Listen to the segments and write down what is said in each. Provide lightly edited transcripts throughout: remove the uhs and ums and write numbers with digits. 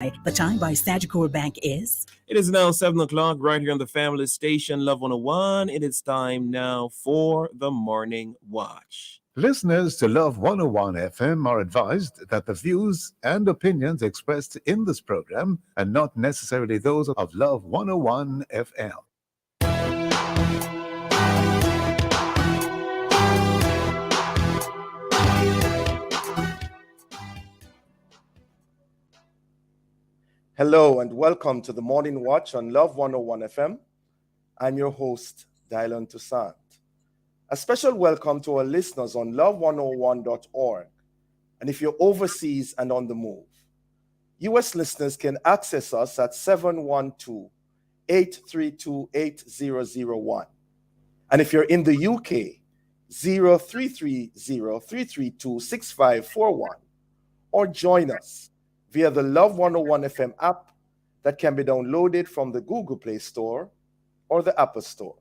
The time by Sagicor Bank is. It is now 7 o'clock right here on the family station, Love 101. It is time now for the Morning Watch. Listeners to Love 101 FM are advised that the views and opinions expressed in this program are not necessarily those of Love 101 FM. Hello and welcome to the Morning Watch on Love 101 FM. I'm your host, Dylan Toussaint. A special welcome to our listeners on love101.org. And if you're overseas and on the move, U.S. listeners can access us at 712-832-8001. And if you're in the UK, 0330-332-6541. Or join us via the Love 101 FM app that can be downloaded from the Google Play Store or the Apple Store.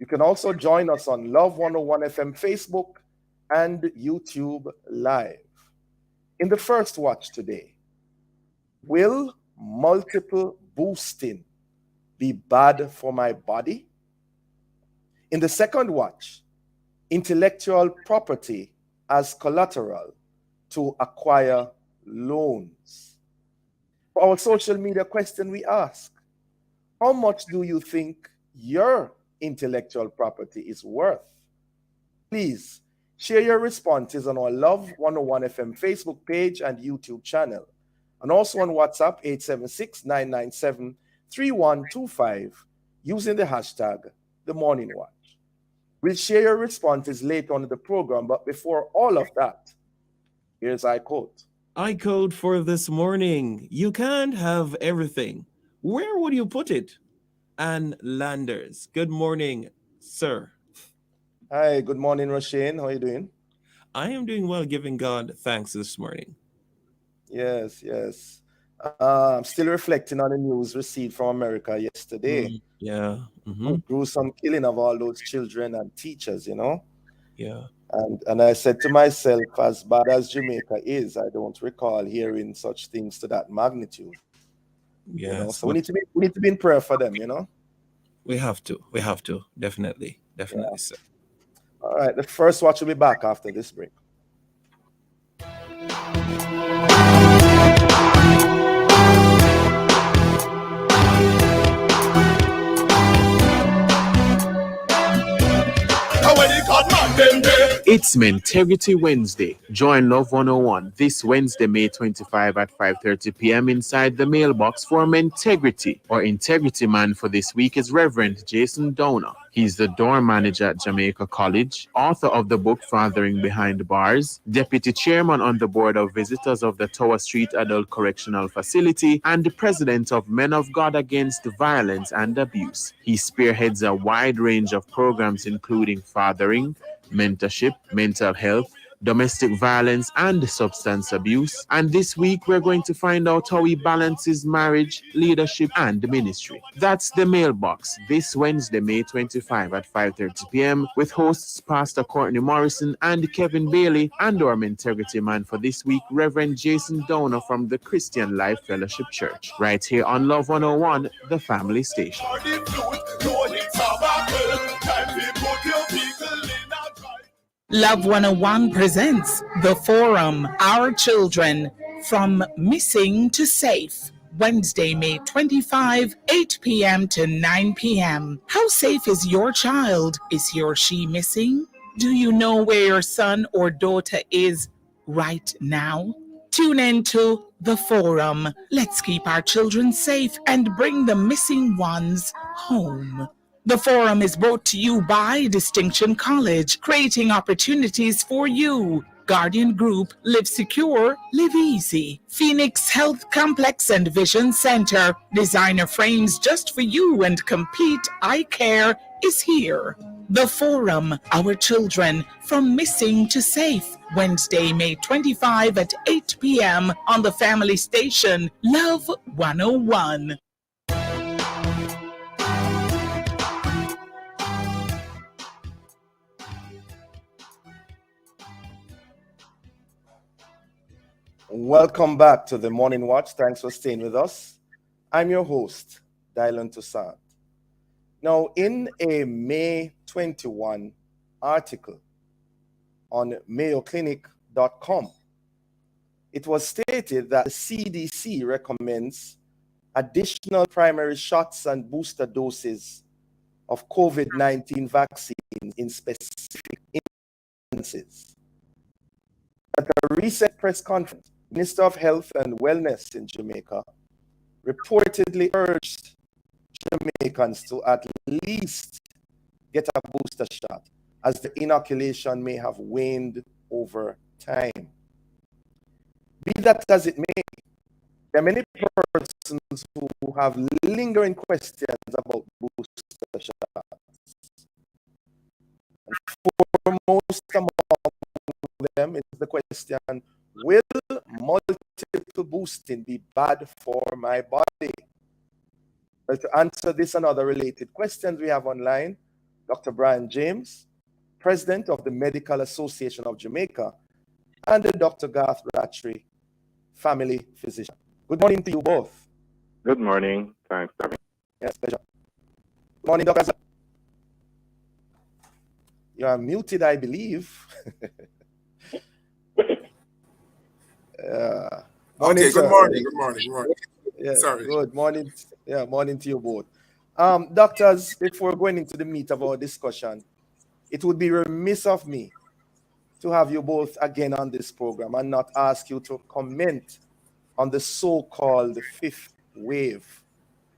You can also join us on Love 101 FM Facebook and YouTube Live. In the first watch today, will multiple boosting be bad for my body? In the second watch, intellectual property as collateral to acquire loans. For our social media question, we ask, how much do you think your intellectual property is worth? Please share your responses on our Love 101 FM Facebook page and YouTube channel, and also on WhatsApp 876-997-3125 using the hashtag The Morning Watch. We'll share your responses later on in the program, but before all of that, here's our quote. I code for this morning. You can't have everything. Where would you put it? Ann Landers. Good morning, sir. Hi, good morning, Roshane. How are you doing? I am doing well, giving God thanks this morning. Yes. I'm still reflecting on the news received from America yesterday. Gruesome killing of all those children and teachers, Yeah. And I said to myself, as bad as Jamaica is, I don't recall hearing such things to that magnitude. Yes. So we need to be in prayer for them, We have to. Definitely, Yeah. sir. All right, the first watch will be back after this break. It's Mentegrity Wednesday. Join Love 101 this Wednesday, May 25 at 5:30 p.m. inside the mailbox for Mentegrity. Our integrity man for this week is Reverend Jason Downer. He's the dorm manager at Jamaica College, author of the book Fathering Behind Bars, deputy chairman on the board of visitors of the Tower Street Adult Correctional Facility, and the president of Men of God Against Violence and Abuse. He spearheads a wide range of programs including fathering, mentorship, mental health, domestic violence, and substance abuse. And this week, we're going to find out how he balances marriage, leadership, and ministry. That's the mailbox this Wednesday, May 25 at 5:30 p.m. with hosts Pastor Courtney Morrison and Kevin Bailey, and our integrity man for this week, Reverend Jason Downer from the Christian Life Fellowship Church, right here on Love 101, the family station. Love 101 presents The Forum, Our Children, From Missing to Safe. Wednesday, May 25, 8 p.m. to 9 p.m. How safe is your child? Is he or she missing? Do you know where your son or daughter is right now? Tune in to The Forum. Let's keep our children safe and bring the missing ones home. The Forum is brought to you by Distinction College, creating opportunities for you. Guardian Group, Live Secure, Live Easy. Phoenix Health Complex and Vision Center, designer frames just for you and complete eye care is here. The Forum, Our Children, From Missing to Safe. Wednesday, May 25 at 8 p.m. on the family station, Love 101. Welcome back to the Morning Watch. Thanks for staying with us. I'm your host, Dylan Toussaint. Now, in a May 21 article on mayoclinic.com, it was stated that the CDC recommends additional primary shots and booster doses of COVID-19 vaccines in specific instances. At a recent press conference, Minister of Health and Wellness in Jamaica reportedly urged Jamaicans to at least get a booster shot, as the inoculation may have waned over time. Be that as it may, there are many persons who have lingering questions about booster shots. And foremost among them is the question, will multiple boosting be bad for my body? Well, to answer this and other related questions, we have online Dr. Brian James, President of the Medical Association of Jamaica, and Dr. Garth Rattree, family physician. Good morning to you both. Good morning. Thanks for having me. Yes, pleasure. Good morning, Dr. You are muted, I believe. Morning, okay, sir. good morning. Good morning. Good morning. Yeah, Sorry. good morning. Yeah, morning to you both. Doctors, before going into the meat of our discussion, it would be remiss of me to have you both again on this program and not ask you to comment on the so-called fifth wave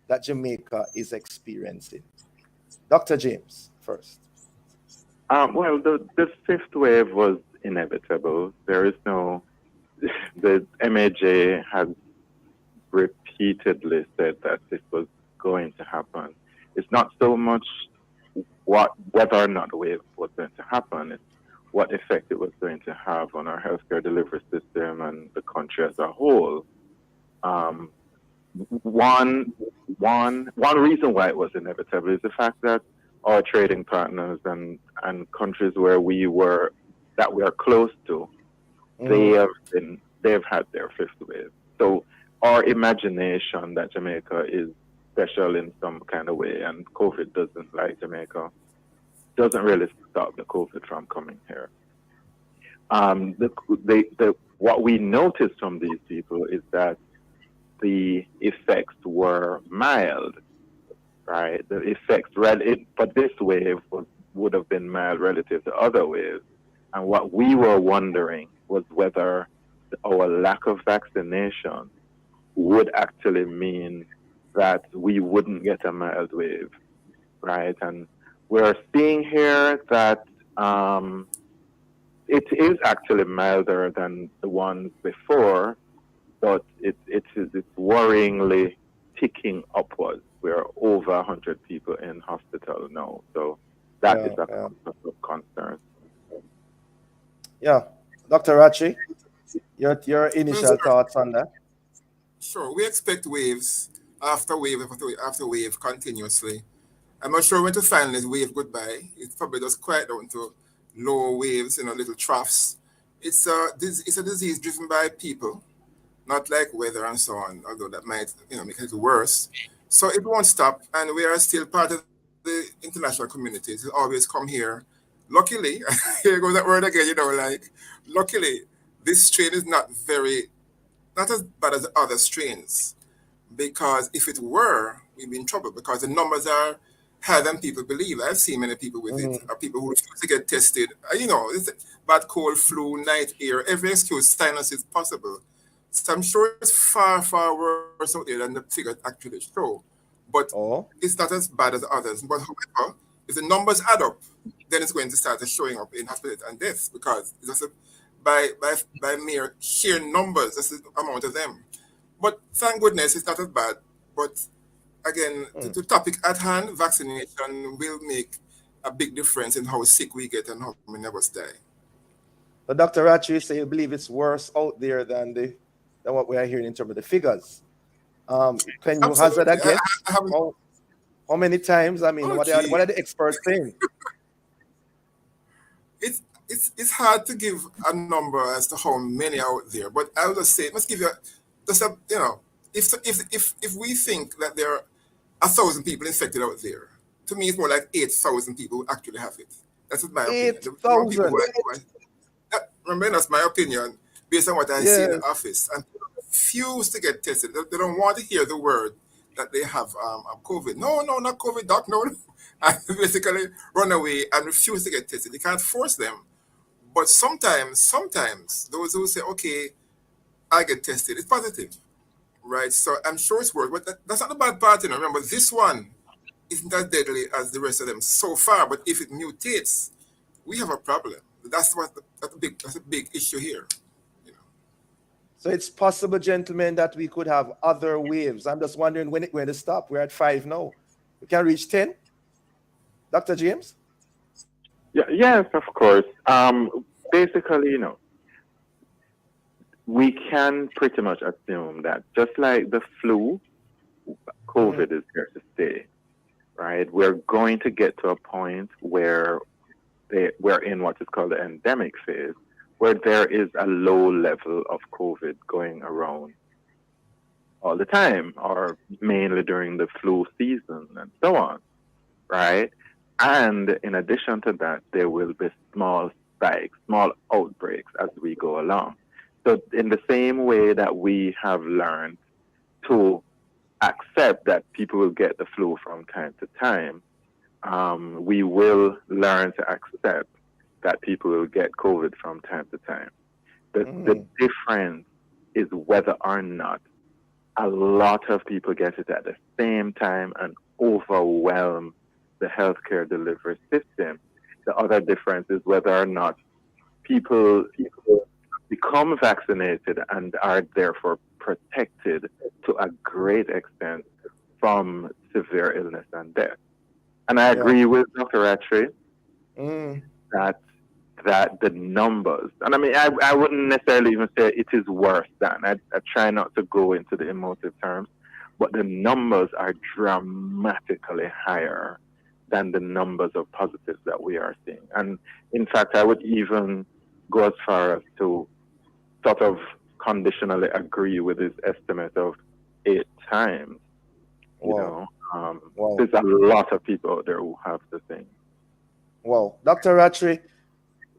that Jamaica is experiencing. Dr. James, first. Well, the fifth wave was inevitable. There is no, the MAJ has repeatedly said that this was going to happen. It's not so much whether or not the wave was going to happen, it's what effect it was going to have on our healthcare delivery system and the country as a whole. One reason why it was inevitable is the fact that our trading partners and countries where we are close to, they've had their fifth wave. So our imagination that Jamaica is special in some kind of way and COVID doesn't like Jamaica doesn't really stop the COVID from coming here. What we noticed from these people is that the effects were mild, right? The effects, but this wave would have been mild relative to other waves. And what we were wondering was whether our lack of vaccination would actually mean that we wouldn't get a mild wave, right? And we're seeing here that it is actually milder than the ones before, but it's worryingly ticking upwards. We're over 100 people in hospital now, so that is a cause of concern. Yeah, Dr. Rattree, your initial thoughts on that? Sure, we expect waves after wave after wave continuously. I'm not sure when to finally wave goodbye. It probably does quiet down to lower waves, little troughs. It's a disease driven by people, not like weather and so on, although that might make it worse. So it won't stop, and we are still part of the international community. It will always come here. Luckily, here goes that word again, luckily, this strain is not as bad as the other strains, because if it were, we'd be in trouble because the numbers are higher than people believe. I've seen many people with it, people who refuse to get tested. It's bad cold, flu, night air, every excuse, sinus is possible. So I'm sure it's far, far worse out there than the figures actually show. But it's not as bad as others. But however, if the numbers add up, then it's going to start showing up in hospitals and deaths, because it's just by mere sheer numbers, that's the amount of them. But thank goodness it's not as bad. But again, the topic at hand, vaccination will make a big difference in how sick we get and how many of us die. But Dr. Rattree, you say you believe it's worse out there than what we are hearing in terms of the figures. Can you hazard a guess? How many times? I mean, what are the experts saying? it's hard to give a number as to how many are out there, but I would just say, let's give you just a, if we think that there are 1,000 people infected out there, to me it's more like 8,000 people who actually have it. That's my opinion. The more people 8,000. remember, that's my opinion based on what I see in the Yes. office, and people refuse to get tested. They don't want to hear the word that they have COVID. No, not COVID, doc, no. And basically run away and refuse to get tested. You can't force them. But sometimes those who say, okay, I get tested, it's positive, right? So I'm sure it's worth, but that's not the bad part. Remember, this one isn't as deadly as the rest of them so far. But if it mutates, we have a problem. That's a big issue here. So it's possible, gentlemen, that we could have other waves. I'm just wondering when it's going to stop. We're at 5 now. We can reach 10. Dr. James? Yeah, yes, of course. Basically, we can pretty much assume that just like the flu, COVID is here to stay, right? We're going to get to a point where we're in what is called the endemic phase, where there is a low level of COVID going around all the time, or mainly during the flu season and so on, right? And in addition to that, there will be small spikes, small outbreaks as we go along. So in the same way that we have learned to accept that people will get the flu from time to time, we will learn to accept that people will get COVID from time to time. The difference is whether or not a lot of people get it at the same time and overwhelm the healthcare delivery system. The other difference is whether or not people become vaccinated and are therefore protected to a great extent from severe illness and death. And I agree with Dr. Rattray that the numbers, and I mean, I wouldn't necessarily even say it is worse than, I try not to go into the emotive terms, but the numbers are dramatically higher than the numbers of positives that we are seeing. And in fact, I would even go as far as to sort of conditionally agree with his estimate of 8 times. Wow. There's a lot of people out there who have the thing. Wow. Dr. Rattray,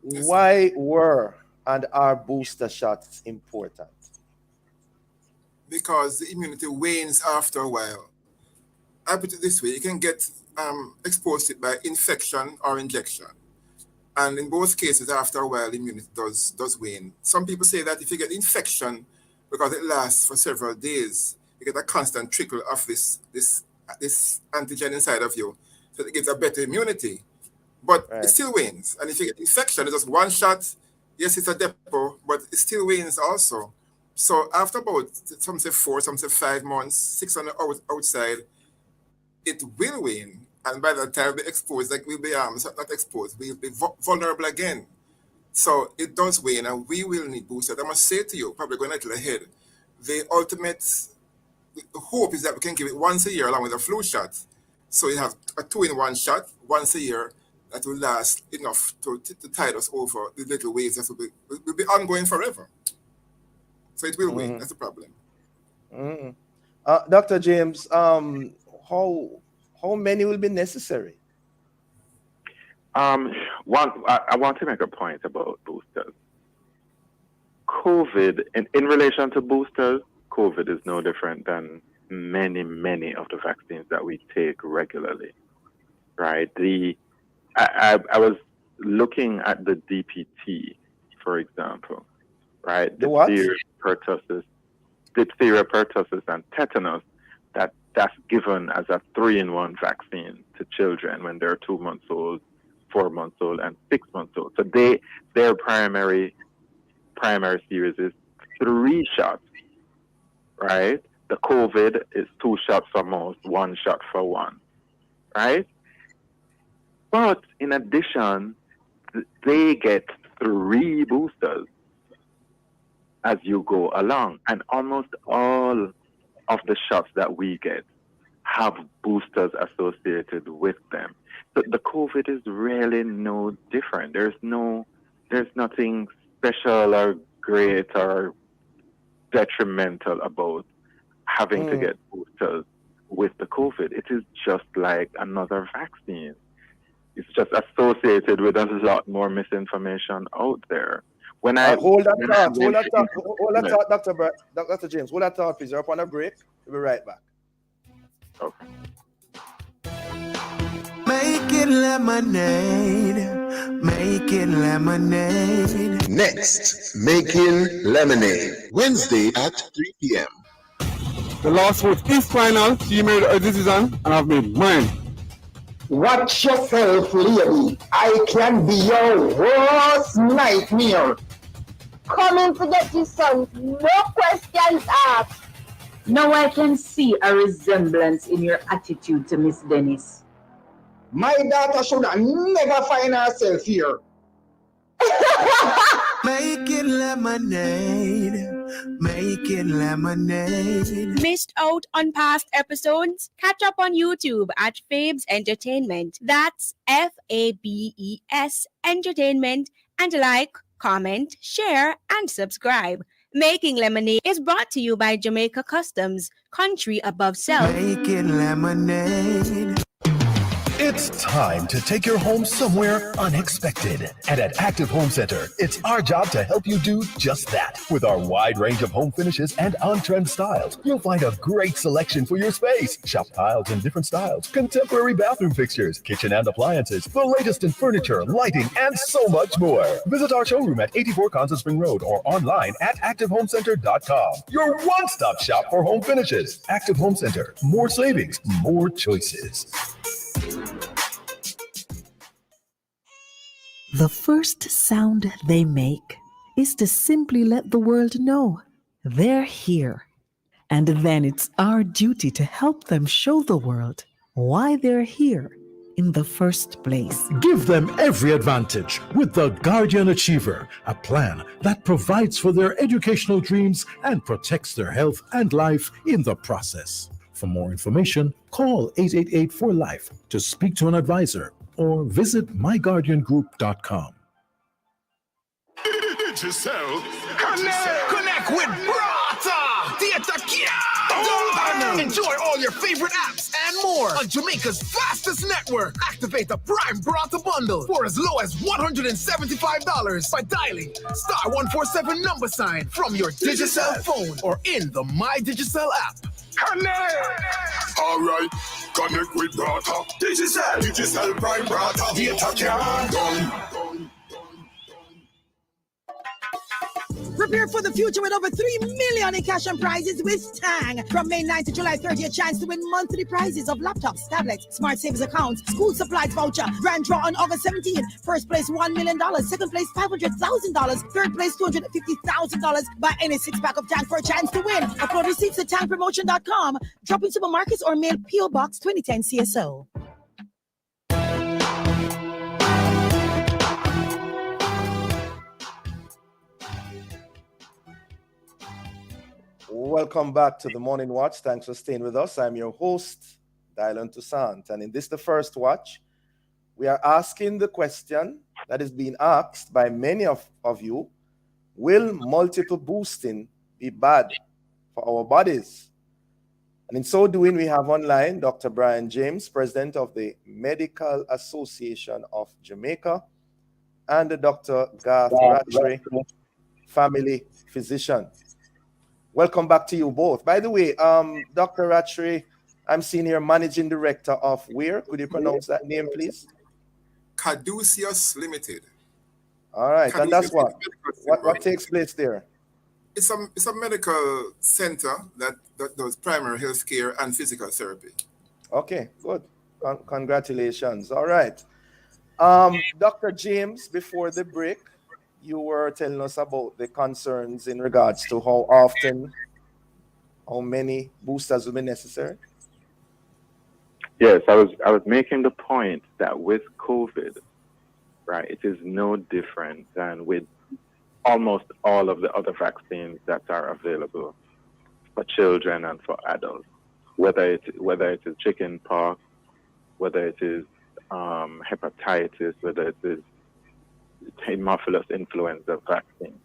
why were and are booster shots important? Because the immunity wanes after a while. I put it this way, you can get exposed to it by infection or injection. And in both cases, after a while, immunity does wane. Some people say that if you get infection, because it lasts for several days, you get a constant trickle of this antigen inside of you. So it gives a better immunity. But it still wanes. And if you get infection, it's just one shot. Yes, it's a depot, but it still wanes also. So after about, some say 4, some say 5 months, 6 on the outside, it will wane. And by the time we're exposed, like we'll be not exposed, we'll be vulnerable again. So it does wane, and we will need boosters. I must say to you, probably going a little ahead, the hope is that we can give it once a year along with a flu shot. So you have a 2-in-1 shot once a year that will last enough to tide us over the little waves that will be ongoing forever. So it will wane. That's the problem. Dr. James, how many will be necessary? I want to make a point about boosters. COVID, in relation to boosters, COVID is no different than many of the vaccines that we take regularly, right? I was looking at the DPT, for example, right? The what? Diphtheria, pertussis, and tetanus. That's given as a 3-in-1 vaccine to children when they're 2 months old, 4 months old, and 6 months old. So their primary series is 3 shots, right? The COVID is 2 shots for most, 1 shot for one, right? But in addition, they get 3 boosters as you go along. And almost all of the shots that we get have boosters associated with them. So the COVID is really no different. There's no there's nothing special or great or detrimental about having to get boosters with the COVID. It is just like another vaccine. It's just associated with a lot more misinformation out there. When I hold that thought, Dr. James. Hold that thought, please. You're up on a break. We'll be right back. Okay. Making lemonade, making lemonade. Next, Making Lemonade, Wednesday at 3 p.m. The last vote is final. She made a decision, and I've made mine. Watch yourself, lady. I can be your worst nightmare. Coming to get you, son. No questions asked. Now I can see a resemblance in your attitude to Miss Dennis. My daughter should never find herself here. Making lemonade, making lemonade. Missed out on past episodes? Catch up on YouTube at Fabes Entertainment. That's FABES Entertainment. And like, comment, share, and subscribe. Making Lemonade is brought to you by Jamaica Customs, country above self. Making lemonade. It's time to take your home somewhere unexpected. And at Active Home Center, it's our job to help you do just that. With our wide range of home finishes and on-trend styles, you'll find a great selection for your space. Shop tiles in different styles, contemporary bathroom fixtures, kitchen and appliances, the latest in furniture, lighting, and so much more. Visit our showroom at 84 Constant Spring Road or online at ActiveHomeCenter.com. Your one-stop shop for home finishes. Active Home Center. More savings, more choices. The first sound they make is to simply let the world know they're here. And then it's our duty to help them show the world why they're here in the first place. Give them every advantage with the Guardian Achiever, a plan that provides for their educational dreams and protects their health and life in the process. For more information, call 888-4LIFE to speak to an advisor or visit myguardiangroup.com. Connect with Brata! Enjoy all your favorite apps and more on Jamaica's fastest network. Activate the Prime Brata bundle for as low as $175 by dialing *147 number sign from your Digicel phone or in the My Digicel app. Connect! Alright, connect with Brata. Digicel Prime Brata. Data can done. Prepare for the future with over $3 million in cash and prizes with Tang. From May 9th to July 30th, a chance to win monthly prizes of laptops, tablets, smart savings accounts, school supplies voucher. Grand draw on August 17th. First place $1 million. Second place $500,000. Third place $250,000. Buy any 6-pack of Tang for a chance to win. Upload receipts to tangpromotion.com. Drop in supermarkets or mail P.O. Box 2010 CSO. Welcome back to the Morning Watch. Thanks for staying with us. I'm your host, Dylan Toussaint. And in this, the first watch, we are asking the question that is being asked by many of you. Will multiple boosting be bad for our bodies? And in so doing, we have online Dr. Brian James, president of the Medical Association of Jamaica, and Dr. Garth Rattray, family physician. Welcome back to you both. By the way, Dr. Rattray, I'm seeing here managing director of where? Could you pronounce that name, please? Caduceus Limited. All right, Caduceus, and that's what takes place there? It's a medical center that does primary health care and physical therapy. Okay, good. Congratulations. All right. Dr. James, before the break, you were telling us about the concerns in regards to how often, how many boosters will be necessary. Yes, I was making the point that with COVID, right, it is no different than with almost all of the other vaccines that are available for children and for adults, whether it is chicken pox, whether it is hepatitis, whether it is Haemophilus influenza vaccine.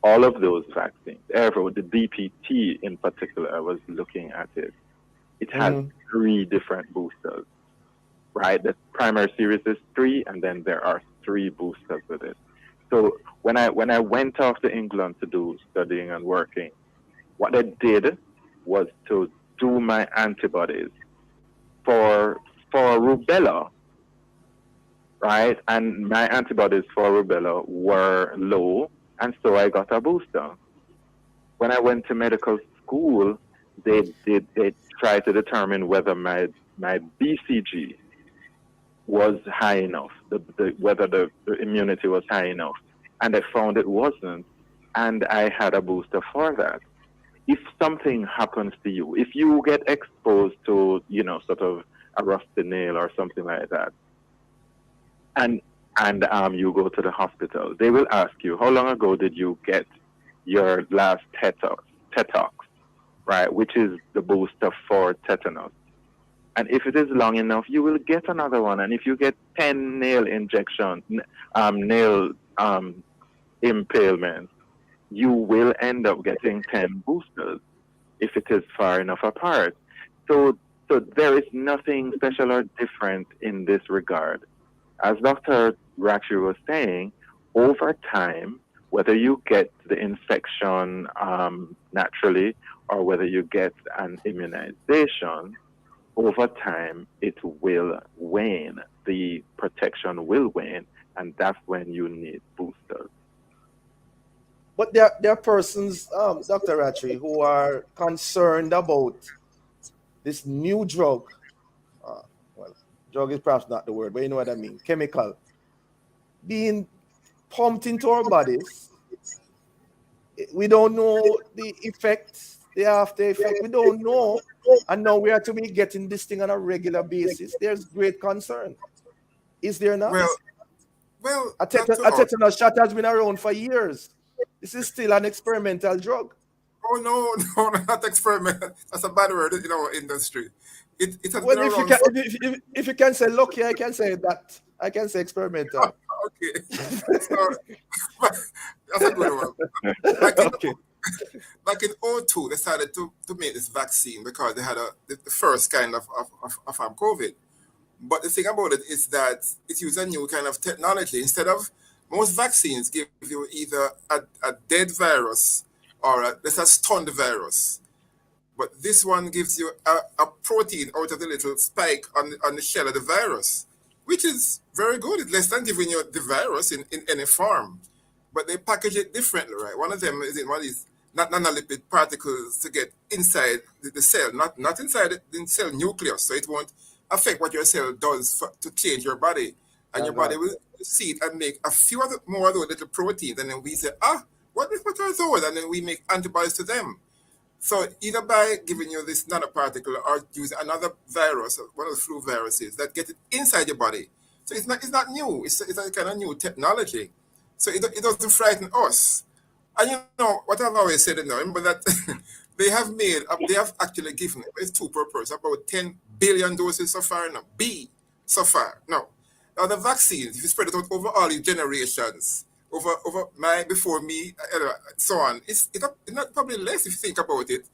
All of those vaccines, the DPT in particular, I was looking at it. It has 3 different boosters, right? The primary series is 3, and then there are 3 boosters with it. So when I went off to England to do studying and working, what I did was to do my antibodies for rubella, right? And my antibodies for rubella were low, and so I got a booster. When I went to medical school, they tried to determine whether my BCG was high enough, whether the immunity was high enough, and I found it wasn't, and I had a booster for that. If something happens to you, if you get exposed to, sort of a rusty nail or something like that, and you go to the hospital, they will ask you, how long ago did you get your last tetox, right, which is the booster for tetanus. And if it is long enough, you will get another one. And if you get 10 nail injections, nail impalements, you will end up getting 10 boosters if it is far enough apart. So there is nothing special or different in this regard. As Dr. Ratchery was saying, over time, whether you get the infection naturally or whether you get an immunization, over time it will wane. The protection will wane, and that's when you need boosters. But there are persons, Dr. Ratchery, who are concerned about this new drug. Well, drug is perhaps not the word, but you know what I mean. Chemical being pumped into our bodies. We don't know the effects, the after effect. We don't know. And now we are to be getting this thing on a regular basis. There's great concern. Is there not? Well, a tetanus shot has been around for years. This is still an experimental drug. Oh no, not experimental. That's a bad word in our industry. It has well, been if around. If you can say lucky, I can say that. I can say experimental. Okay, so, that's a good one. Back in 2002, they decided to make this vaccine because they had the first kind of COVID. But the thing about it is that it uses a new kind of technology. Instead of most vaccines give you either a dead virus or a stunned virus. But this one gives you a protein out of the little spike on the shell of the virus, which is very good. It's less than giving you the virus in any form. But they package it differently, right? One of them is in one of these nanolipid particles to get inside the cell, not inside the cell nucleus. So it won't affect what your cell does to change your body. And your body will see it and make a few more of those little proteins. And then we say, what are those? And then we make antibodies to them. So either by giving you this nanoparticle or use another virus, one of the flu viruses, that get it inside your body. So it's not new. It's a kind of new technology. So it doesn't frighten us. And what I've always said, remember that they have actually given, it's 2 per person, about 10 billion doses so far now. So far. Now the vaccines, if you spread it out over all these generations, over before me, so on, it's not probably less if you think about it.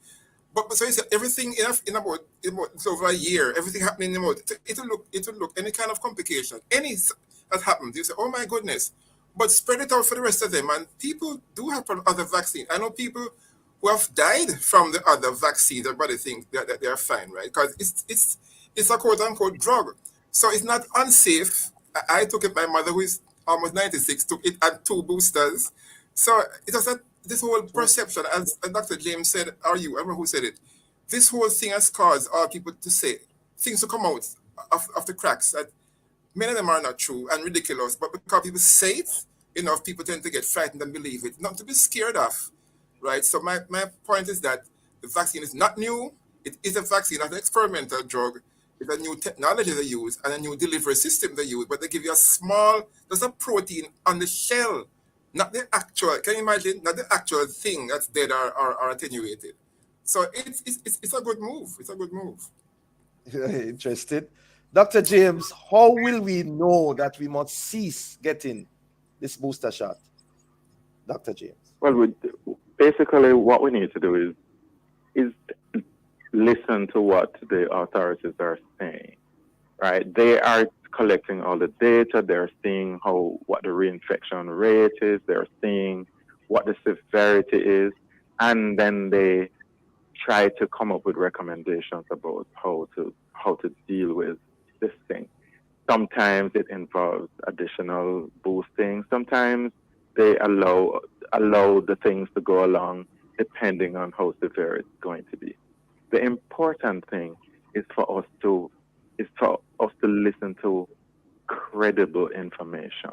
But so it's everything in about it's over a year, everything happening in about it'll look any kind of complication, any that happens, you say, oh my goodness. But spread it out for the rest of them, and people do have from other vaccines. I know people who have died from the other vaccines. Everybody think that they are fine, right? Because it's a quote unquote drug, so it's not unsafe. I took it. My mother, who is almost 96, took it at 2 boosters. So it was this whole perception, as Dr. James said, I remember who said it. This whole thing has caused all people to say things to come out of the cracks that many of them are not true and ridiculous, but because people say it, people tend to get frightened and believe it, not to be scared of, right? So my point is that the vaccine is not new. It is a vaccine, not an experimental drug. It's a new technology they use and a new delivery system they use, but they give you there's a protein on the shell, not the actual, can you imagine? Not the actual thing that's dead or attenuated. So it's a good move. It's a good move. Interested. Dr. James, how will we know that we must cease getting this booster shot, Dr. James? Well, basically what we need to do is listen to what the authorities are saying, right? They are collecting all the data. They're seeing what the reinfection rate is. They're seeing what the severity is, and then they try to come up with recommendations about how to deal with this thing. Sometimes it involves additional boosting. Sometimes they allow the things to go along depending on how severe it's going to be. The important thing is for us to listen to credible information.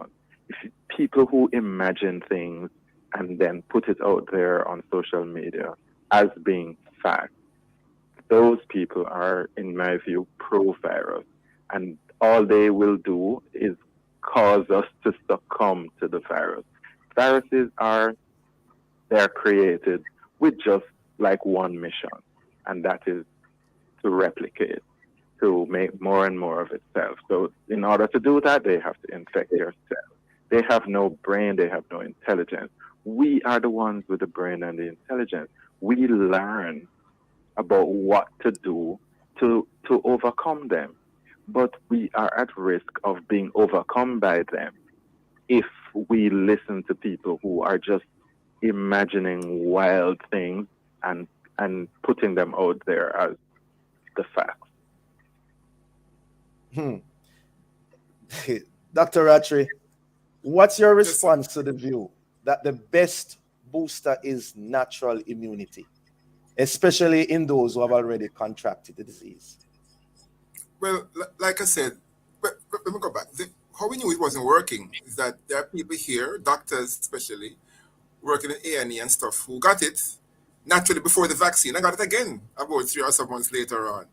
People who imagine things and then put it out there on social media as being fact, those people are, in my view, pro-virus, and all they will do is cause us to succumb to the virus. Viruses they're created with just like one mission, and that is to replicate, to make more and more of itself. So in order to do that, they have to infect your cells. They have no brain, they have no intelligence. We are the ones with the brain and the intelligence. We learn about what to do to overcome them. But we are at risk of being overcome by them if we listen to people who are just imagining wild things and putting them out there as the facts. Dr. Rattray, what's your response to the view that the best booster is natural immunity, especially in those who have already contracted the disease? Well, like I said, but let me go back. How we knew it wasn't working is that there are people here, doctors especially, working in A&E and stuff, who got it naturally before the vaccine. I got it again about 3 or 7 months later on.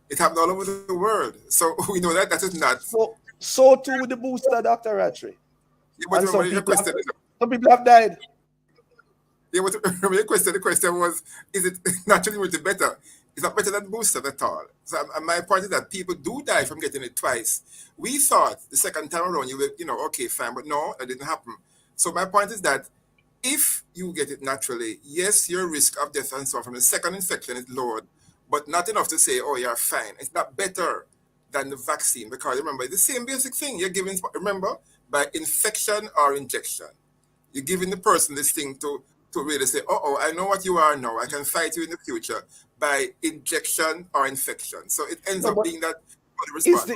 It happened all over the world. So we know that is not. So too with the booster, Dr. Rattray. Yeah, but And remember, some people have died. Yeah, but remember the question was, is it naturally immunity better? It's not better than booster at all. So my point is that people do die from getting it twice. We thought the second time around you will, okay, fine, but no, that didn't happen. So my point is that if you get it naturally, yes, your risk of death and so on from the second infection is lowered, but not enough to say, oh, you're fine. It's not better than the vaccine, because remember, it's the same basic thing. You're giving, remember, by infection or injection. You're giving the person this thing to really say, I know what you are now. I can fight you in the future by injection or infection. So it ends up being that response.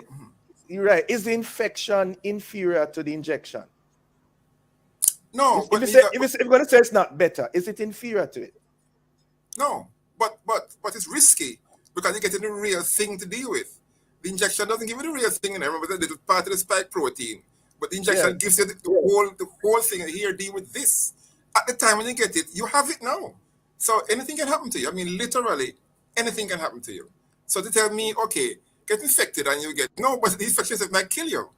You're right. Is the infection inferior to the injection? No. If you're going to say it's not better, is it inferior to it? No, but it's risky because you're getting the real thing to deal with. The injection doesn't give you the real thing. And I remember the little part of the spike protein, but the injection gives you the whole thing. Here, deal with this. At the time when you get it, you have it now. So anything can happen to you. I mean, literally, anything can happen to you. So to tell me, okay, get infected and you get, no, but the infection might kill you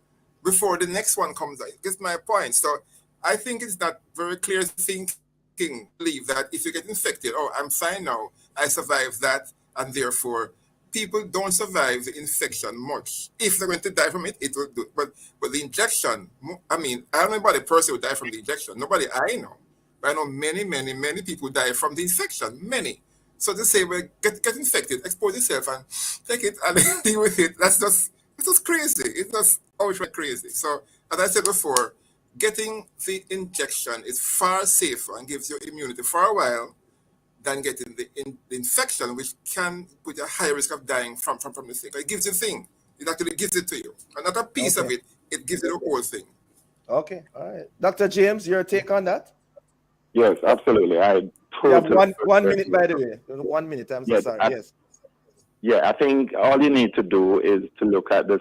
before the next one comes out. That's my point. So I think it's not very clear thinking, believe that if you get infected, I'm fine now, I survived that, and therefore people don't survive the infection much. If they're going to die from it, it will do. But the injection, I mean, I don't know about a person who died from the injection. Nobody I know. But I know many, many, many people die from the infection. Many. So to say, well, get infected, expose yourself and take it and deal with it, it's just crazy. It's just outright crazy. So as I said before, getting the injection is far safer and gives you immunity for a while than getting the infection, which can put a high risk of dying from the thing. It gives you the thing. It actually gives it to you. And not a piece of it, it gives you the whole thing. Okay, all right. Dr. James, your take on that? Yes, absolutely. I totally. You have 1 minute, by the way. 1 minute, I'm so sorry. Yes. Yeah, I think all you need to do is to look at the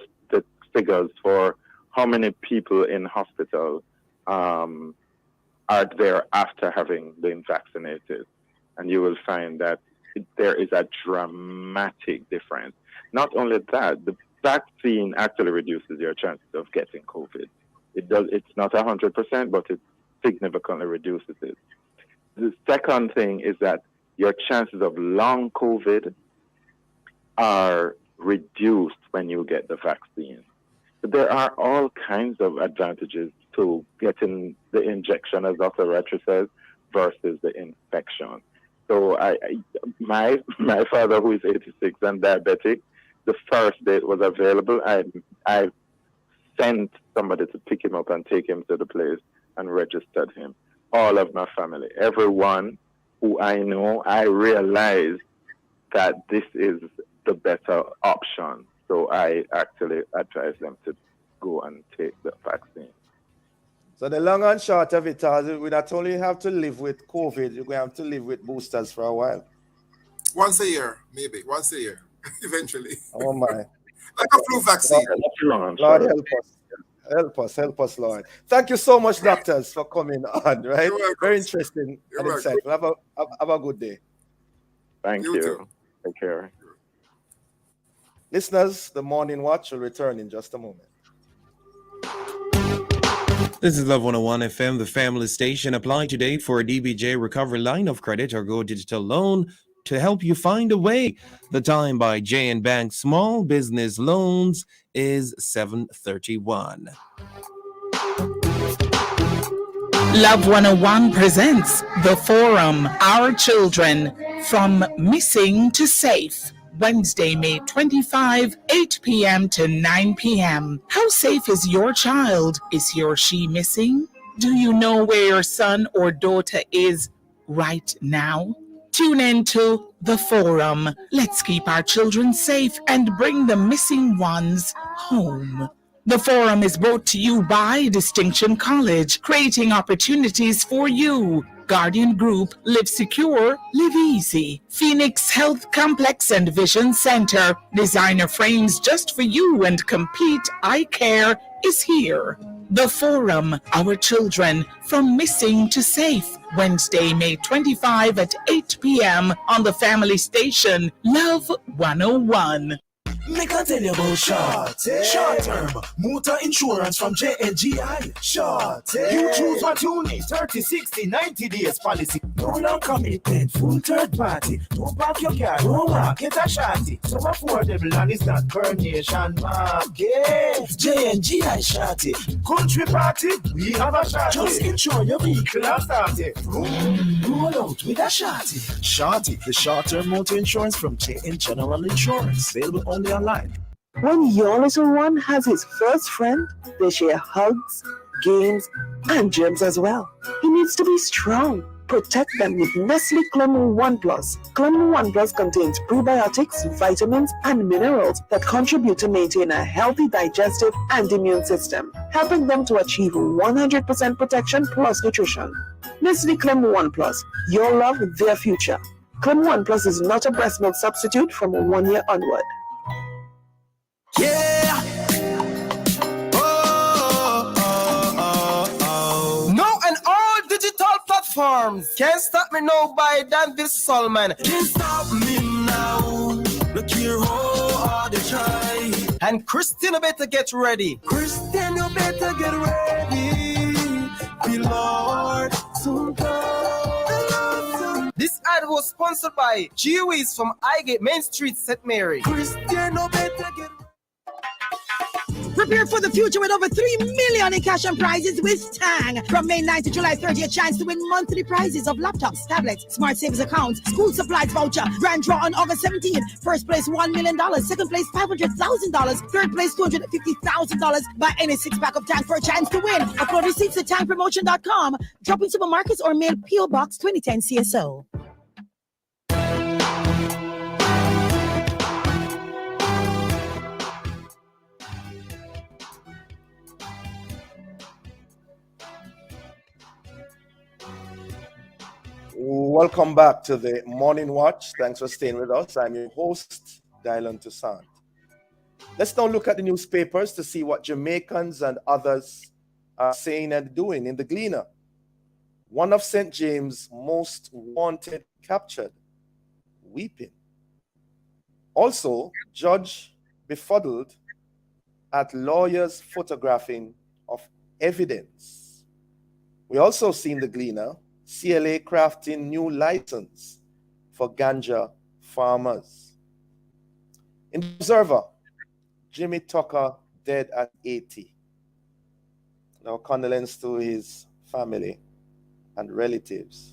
figures for how many people in hospital are there after having been vaccinated. And you will find that there is a dramatic difference. Not only that, the vaccine actually reduces your chances of getting COVID. It's not 100%, but it significantly reduces it. The second thing is that your chances of long COVID are reduced when you get the vaccine. So there are all kinds of advantages to getting the injection, as Dr. Ratcher says, versus the infection. So my father, who is 86 and diabetic, the first day it was available, I sent somebody to pick him up and take him to the place and registered him. All of my family, everyone who I know, I realized that this is the better option. So I actually advise them to go and take the vaccine. So the long and short of it is, we not only have to live with COVID, you're going to have to live with boosters for a while. Once a year, maybe. Once a year, eventually. Oh, my. Like a flu vaccine. Lord, help us, Lord. Thank you so much, doctors, for coming on, right? Very interesting and insightful. Have a good day. Thank you. Take care. Listeners, the Morning Watch will return in just a moment. This is Love 101 FM, the family station. Apply today for a DBJ recovery line of credit or Go Digital loan to help you find a way. The time by J&B Bank Small Business Loans is 7:31. Love 101 presents The Forum, Our Children, From Missing to Safe. Wednesday, May 25, 8 p.m. to 9 p.m. How safe is your child? Is he or she missing? Do you know where your son or daughter is right now? Tune in to The Forum. Let's keep our children safe and bring the missing ones home. The Forum is brought to you by Distinction College, creating opportunities for you. Guardian Group, Live Secure, Live Easy. Phoenix Health Complex and Vision Center, designer frames just for you, and complete eye care is here. The Forum, Our Children, From Missing to Safe. Wednesday, May 25 at 8 p.m. on the family station, Love 101. Make I tell you about short-term motor insurance from JNGI. You choose what you need, 30, 60, 90 days policy. No long commitment, full third party. Don't park your car, don't walk, get a shorty. So affordable and it's not per nation market. JNGI shorty. Country party, we have a shorty. Just insure your vehicle and start it. Roll out with a shorty. Shorty, the short-term motor insurance from JN General Insurance. Available only online. When your little one has his first friend, they share hugs, games, and germs as well. He needs to be strong. Protect them with Nestle Clem 1 Plus. Clem 1 Plus contains prebiotics, vitamins, and minerals that contribute to maintain a healthy digestive and immune system, helping them to achieve 100% protection plus nutrition. Nestle Clem 1 Plus, your love, their future. Clem 1 Plus is not a breast milk substitute from 1 year onward. Yeah. No and all digital platforms. Can't stop me now by Danvis Solomon. Can't stop me now. Look here, how hard they try. And Christina better get ready. Christina, you better get ready. The Lord soon come. This ad was sponsored by G-Wiz from Highgate Main Street, St. Mary. Christina, you better get ready. Prepare for the future with over 3 million in cash and prizes with Tang. From May 9th to July 30th, chance to win monthly prizes of laptops, tablets, smart savings accounts, school supplies voucher, grand draw on August 17th. First place $1 million, second place $500,000, third place $250,000. Buy any 6-pack of Tang for a chance to win. Upload receipts at tangpromotion.com. Drop in supermarkets or mail PO Box 2010 CSO. Welcome back to the Morning Watch. Thanks for staying with us. I'm your host, Dylan Toussaint. Let's now look at the newspapers to see what Jamaicans and others are saying and doing in the Gleaner. One of St. James' most wanted captured, weeping. Also, judge befuddled at lawyers photographing of evidence. We also see in the Gleaner CLA crafting new license for ganja farmers. In the Observer, Jimmy Tucker dead at 80. Our condolence to his family and relatives.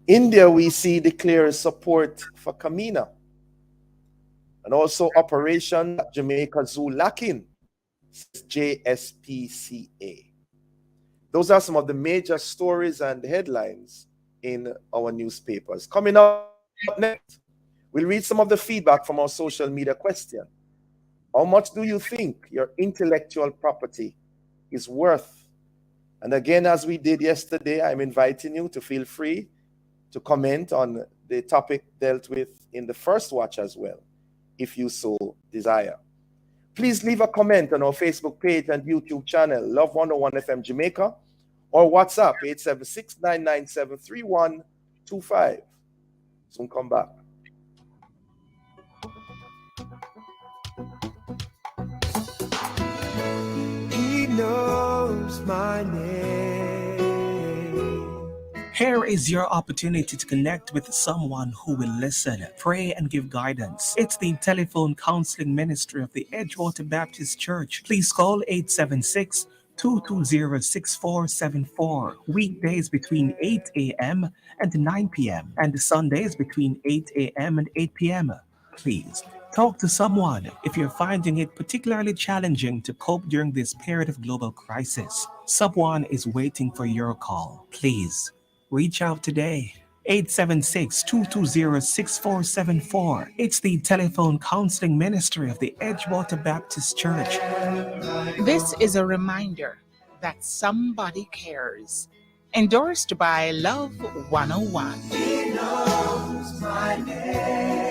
India, we see, declares support for Kamina and also Operation Jamaica Zoo lacking, says JSPCA. Those are some of the major stories and headlines in our newspapers. Coming up next, we'll read some of the feedback from our social media question. How much do you think your intellectual property is worth? And again, as we did yesterday, I'm inviting you to feel free to comment on the topic dealt with in the first watch as well, if you so desire. Please leave a comment on our Facebook page and YouTube channel, Love 101 FM Jamaica, or WhatsApp 876-997-3125. Soon come back. He knows my name. Here is your opportunity to connect with someone who will listen, pray, and give guidance. It's the telephone counseling ministry of the Edgewater Baptist Church. Please call 876-220-6474. Weekdays between 8 a.m. and 9 p.m. and Sundays between 8 a.m. and 8 p.m. Please talk to someone if you're finding it particularly challenging to cope during this period of global crisis. Someone is waiting for your call. Please reach out today. 876-220-6474. It's the telephone counseling ministry of the Edgewater Baptist Church. This is a reminder that somebody cares. Endorsed by Love 101. He knows my name.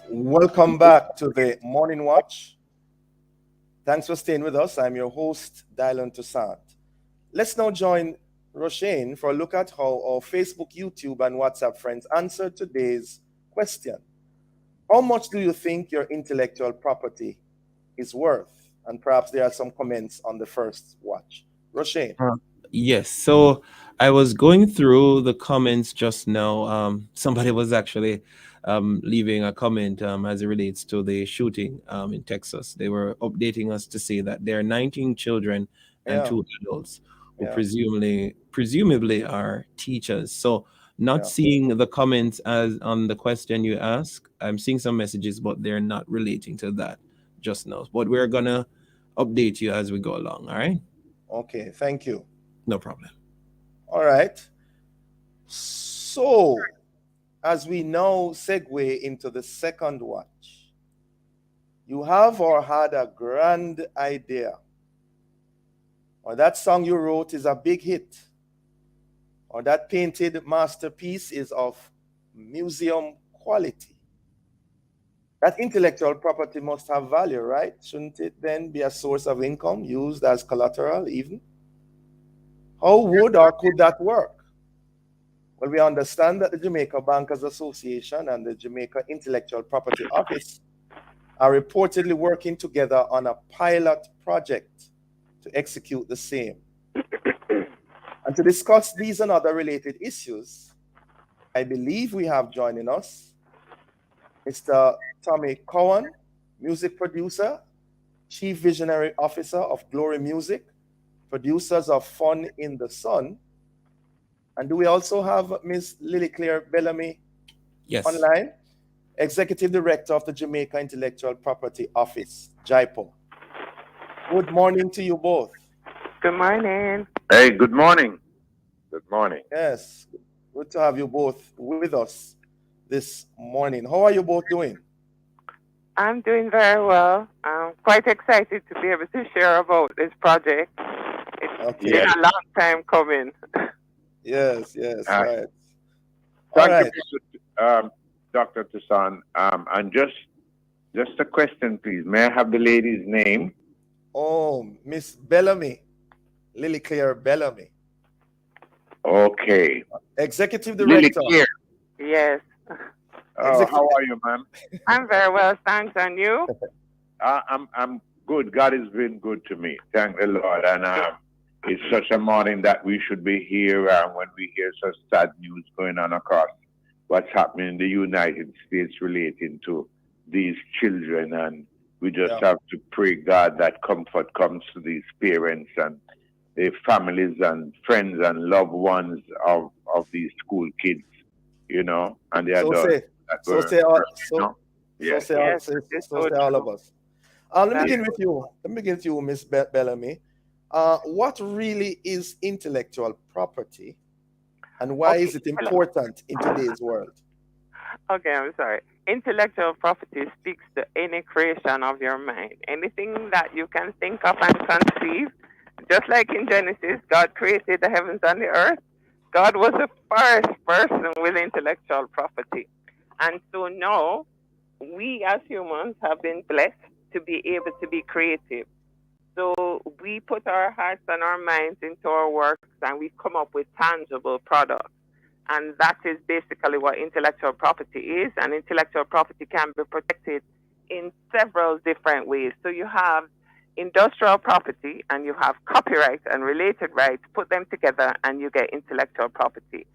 Welcome back to the Morning Watch. Thanks for staying with us. I'm your host, Dylan Toussaint. Let's now join Roshane for a look at how our Facebook, YouTube, and WhatsApp friends answered today's question. How much do you think your intellectual property is worth? And perhaps there are some comments on the first watch. Roshane. Yes. So I was going through the comments just now. Somebody was actually leaving a comment as it relates to the shooting in Texas. They were updating us to say that there are 19 children and 2 adults who presumably are teachers. So not seeing the comments as on the question you ask. I'm seeing some messages, but they're not relating to that just now. But we're gonna update you as we go along. All right. Okay. Thank you. No problem. All right. So, as we now segue into the second watch, you have or had a grand idea, or that song you wrote is a big hit, or that painted masterpiece is of museum quality. That intellectual property must have value, right? Shouldn't it then be a source of income used as collateral even? How would or could that work? Well, we understand that the Jamaica Bankers Association and the Jamaica Intellectual Property Office are reportedly working together on a pilot project to execute the same. And to discuss these and other related issues, I believe we have joining us Mr. Tommy Cowan, music producer, Chief Visionary Officer of Glory Music, producers of Fun in the Sun. And do we also have Ms. Lily Claire Bellamy online? Executive Director of the Jamaica Intellectual Property Office, JIPO. Good morning to you both. Good morning. Hey, good morning. Good morning. Yes, good to have you both with us this morning. How are you both doing? I'm doing very well. I'm quite excited to be able to share about this project. It's been a long time coming. Yes, right. Thank you, Dr. Toussaint. And just a question, please. May I have the lady's name? Oh, Miss Bellamy, Lily Claire Bellamy. Okay. Executive Director. Lily Claire. Yes. Oh, how are you, ma'am? I'm very well, thanks. And you? I'm good. God has been good to me. Thank the Lord. And it's such a morning that we should be here when we hear such sad news going on across what's happening in the United States relating to these children. And we just have to pray, God, that comfort comes to these parents and the families and friends and loved ones of these school kids, you know, and the adults. So say all of us. Let me begin with you. Miss Bellamy. What really is intellectual property, and why is it important in today's world? Okay, I'm sorry. Intellectual property speaks to any creation of your mind. Anything that you can think of and conceive. Just like in Genesis, God created the heavens and the earth. God was the first person with intellectual property. And so now, we as humans have been blessed to be able to be creative. So we put our hearts and our minds into our works and we come up with tangible products. And that is basically what intellectual property is. And intellectual property can be protected in several different ways. So you have industrial property and you have copyright and related rights. Put them together and you get intellectual property.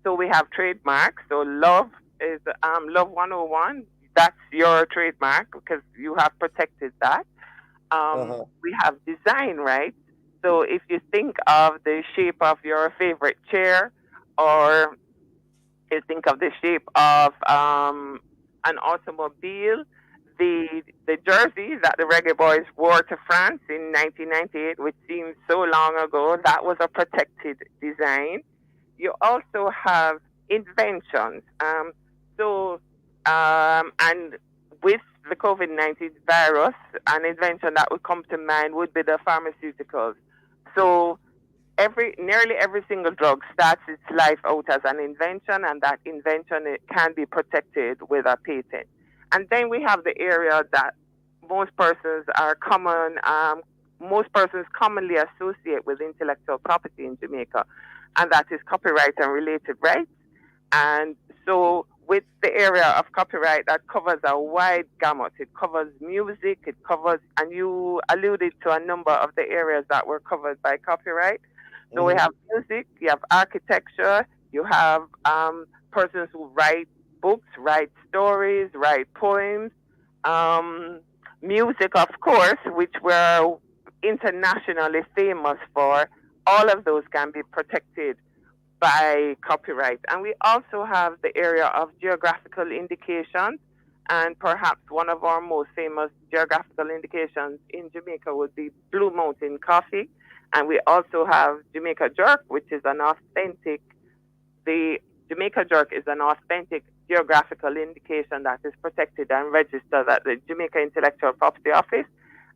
So we have trademarks. So love is Love 101. That's your trademark because you have protected that. We have design rights. So if you think of the shape of your favorite chair, or you think of the shape of an automobile, the jersey that the Reggae Boys wore to France in 1998, which seems so long ago, that was a protected design. You also have inventions. And with the COVID-19 virus, an invention that would come to mind would be the pharmaceuticals. So nearly every single drug starts its life out as an invention, and that invention it can be protected with a patent. And then we have the area that most persons commonly associate with intellectual property in Jamaica, and that is copyright and related rights. And so with the area of copyright, that covers a wide gamut. It covers music, it covers, and you alluded to a number of the areas that were covered by copyright. So we have music, you have architecture, you have persons who write books, write stories, write poems, music, of course, which we're internationally famous for. All of those can be protected by copyright. And we also have the area of geographical indications, and perhaps one of our most famous geographical indications in Jamaica would be Blue Mountain Coffee. And we also have Jamaica Jerk, which is the Jamaica Jerk is an authentic geographical indication that is protected and registered at the Jamaica Intellectual Property Office.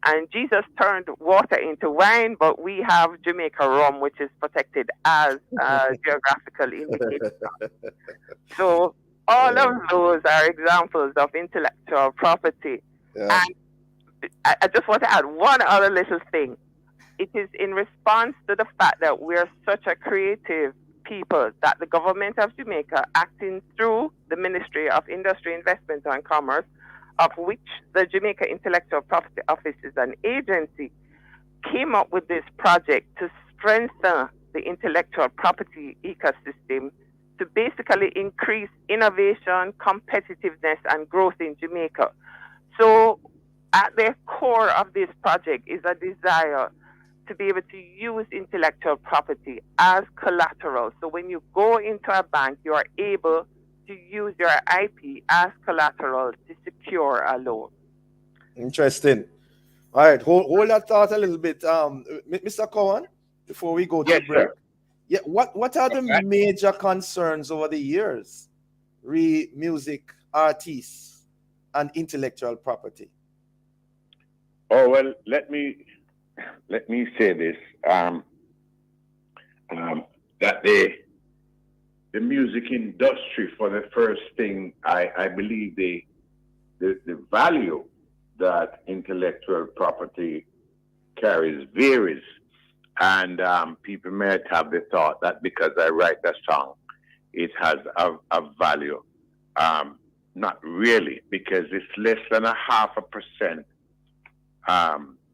And Jesus turned water into wine, but we have Jamaica rum, which is protected as a geographical indication. So all of those are examples of intellectual property. Yeah. And I just want to add one other little thing. It is in response to the fact that we're such a creative people that the government of Jamaica, acting through the Ministry of Industry, Investment and Commerce, of which the Jamaica Intellectual Property Office is an agency, came up with this project to strengthen the intellectual property ecosystem to basically increase innovation, competitiveness, and growth in Jamaica. So at the core of this project is a desire to be able to use intellectual property as collateral. So when you go into a bank, you are able to use your IP as collateral to secure a loan. Interesting. All right, hold that thought a little bit, Mr. Cohen, before we go to break. Yeah, what are the major concerns over the years re music artists and intellectual property? Oh well, let me say this: that the music industry, for the first thing, I believe the value that intellectual property carries varies. And people might have the thought that because I write a song, it has a value. not really, because it's less than 0.5%.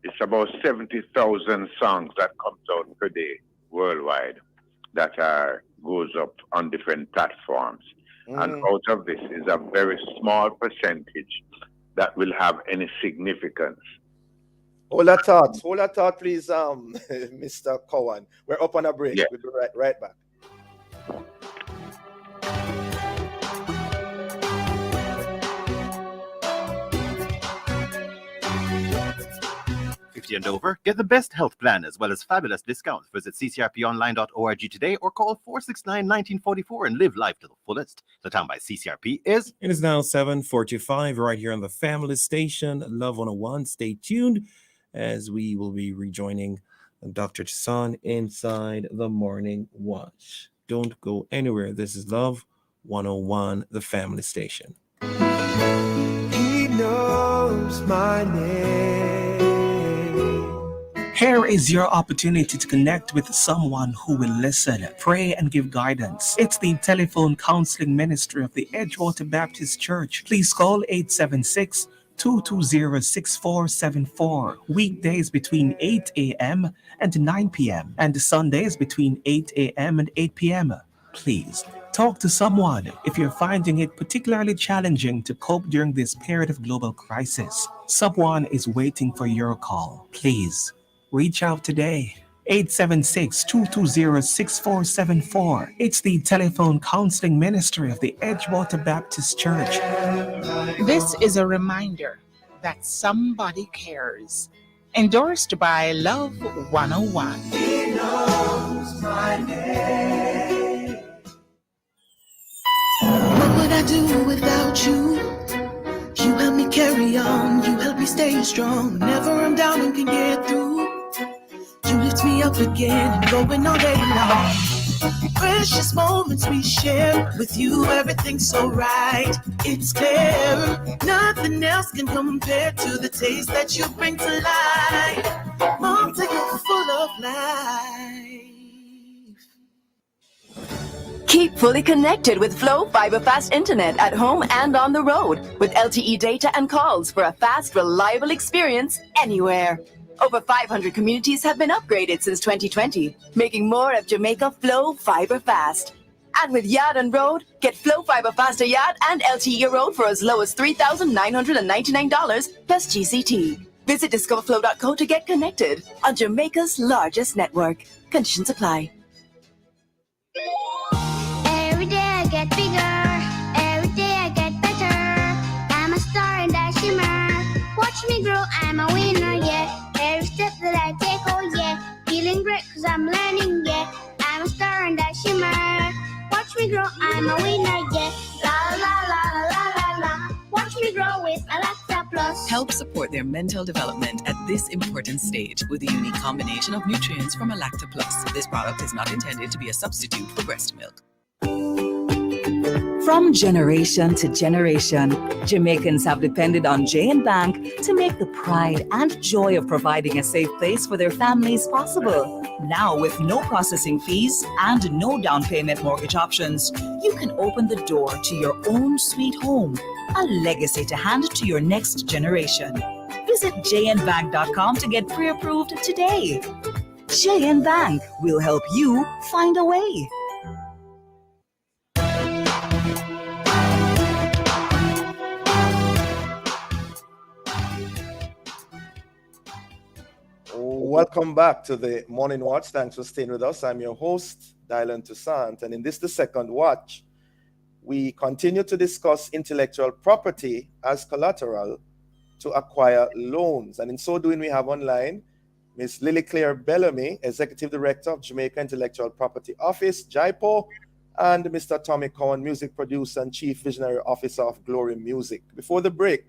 It's about 70,000 songs that comes out per day worldwide that goes up on different platforms. And out of this is a very small percentage that will have any significance. Hold that thought, please, Mr. Cowan. We're up on a break. We'll be right back. And over, get the best health plan as well as fabulous discounts. Visit ccrponline.org today or call 469-1944 and live life to the fullest. The time by CCRP is... It is now 7:45 right here on the family station, Love 101. Stay tuned as we will be rejoining Dr. Chassan inside the morning watch. Don't go anywhere. This is Love 101, the family station. He knows my name. Here is your opportunity to connect with someone who will listen, pray, and give guidance. It's the telephone counseling ministry of the Edgewater Baptist Church. Please call 876-220-6474. Weekdays between 8 a.m. and 9 p.m. and Sundays between 8 a.m. and 8 p.m. Please talk to someone if you're finding it particularly challenging to cope during this period of global crisis. Someone is waiting for your call. Please reach out today. 876-220-6474. It's the telephone counseling ministry of the Edgewater Baptist Church. This is a reminder that somebody cares. Endorsed by Love 101. He knows my name. What would I do without you? You help me carry on, you help me stay strong. Whenever I'm down and can get through, you lift me up again and going all day long. Precious moments we share with you, everything's so right. It's clear, nothing else can compare to the taste that you bring to life. Altogether full of life. Keep fully connected with Flow Fiber Fast Internet at home and on the road with LTE data and calls for a fast, reliable experience anywhere. Over 500 communities have been upgraded since 2020, making more of Jamaica Flow Fiber Fast. And with Yard and Road, get Flow Fiber Faster Yard and LTE Road for as low as $3,999 plus GCT. Visit discoverflow.co to get connected on Jamaica's largest network. Conditions apply. Every day I get bigger, every day I get better. I'm a star in that shimmer. Watch me grow, I'm a winner, yeah. Every step that I take, oh yeah. Feeling great cause I'm learning, yeah. I'm a star in that shimmer. Watch me grow, I'm a winner, yeah. La la la la la la. Watch me grow with Alexa Plus. Help support their mental development at this important stage with a unique combination of nutrients from Lacta Plus. This product is not intended to be a substitute for breast milk. From generation to generation, Jamaicans have depended on J&B Bank to make the pride and joy of providing a safe place for their families possible. Now, with no processing fees and no down payment mortgage options, you can open the door to your own sweet home, a legacy to hand to your next generation. Visit jnbank.com to get pre-approved today. J&B Bank will help you find a way. Welcome back to the Morning Watch. Thanks for staying with us. I'm your host, Dylan Toussaint, and in this, the second watch, we continue to discuss intellectual property as collateral to acquire loans. And in so doing, we have online Ms. Lily Claire Bellamy, Executive Director of Jamaica Intellectual Property Office, JIPO, and Mr. Tommy Cowan, Music Producer and Chief Visionary Officer of Glory Music. Before the break,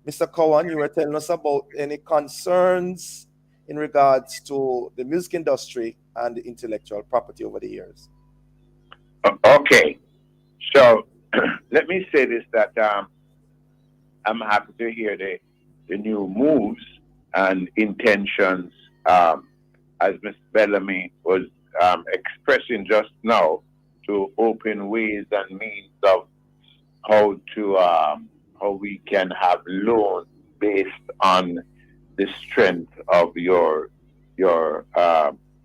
Mr. Cowan, you were telling us about any concerns in regards to the music industry and the intellectual property over the years. Okay, so let me say this, that I'm happy to hear the new moves and intentions as Ms. Bellamy was expressing just now to open ways and means how we can have loans based on the strength of your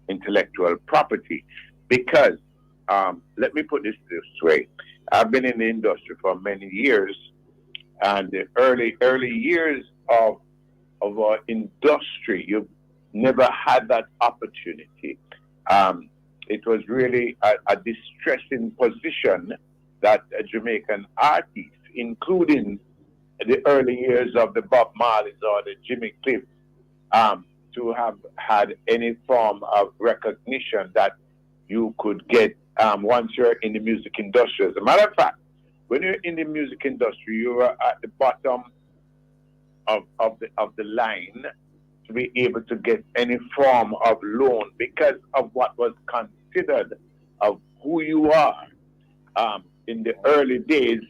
intellectual property. Because let me put this way: I've been in the industry for many years, and the early years of our industry, you never had that opportunity. It was really a distressing position that Jamaican artists, including the early years of the Bob Marleys or the Jimmy Cliff, to have had any form of recognition that you could get once you're in the music industry. As a matter of fact, when you're in the music industry, you are at the bottom of the line to be able to get any form of loan because of what was considered of who you are. In the early days,